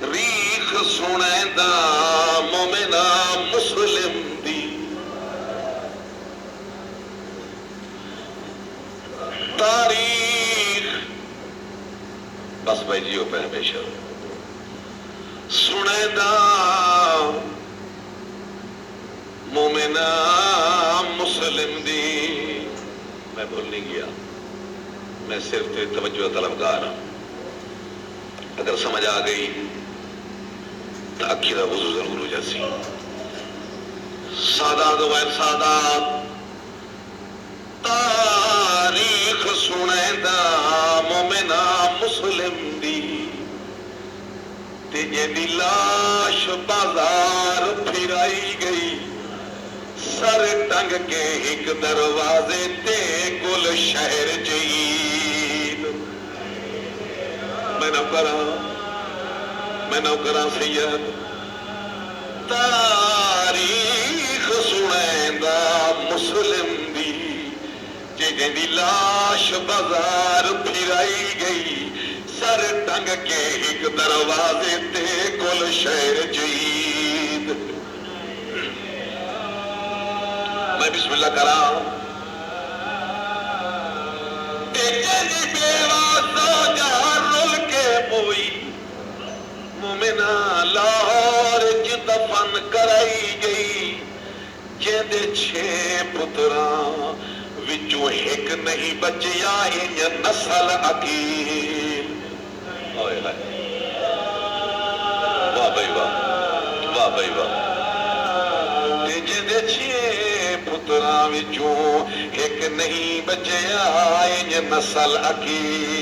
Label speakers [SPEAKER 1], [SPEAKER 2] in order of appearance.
[SPEAKER 1] ریخ سونے دا مومنا مسلم دی تاریخ بس بھائی جیو پہ ہمیشہ سنے دا مومنا مسلم دی میں بھول نہیں گیا میں صرف توجہ طلبگار ہوں اگر سمجھ آ گئی تو اکھی دا وضو ضرور ہو جاسی سادات و سادات تاریخ سنے دا مومنا مسلم دی تیجے دی لاش بازار پھرائی گئی سر ٹنگ کے ایک دروازے تے گل شہر جئید میں نوکراں سید تاریخ سنیندا مسلم دی جے دی لاش بازار پھرائی گئی سر ٹنگ کے ایک دروازے تے گل شہر جئید میں بسم اللہ کراں تیجے دی بیوہ زوجہ رل کے موئی مومنہ لاہور چ دفن کرائی گئی جیندے 6 پتراں وچوں ایک نہیں بچیا انج نسل عقیل واہ بھائی واہ واہ بھائی واہ جیندے 6 پتراں وچوں ایک نہیں بچیا انج نسل عقیل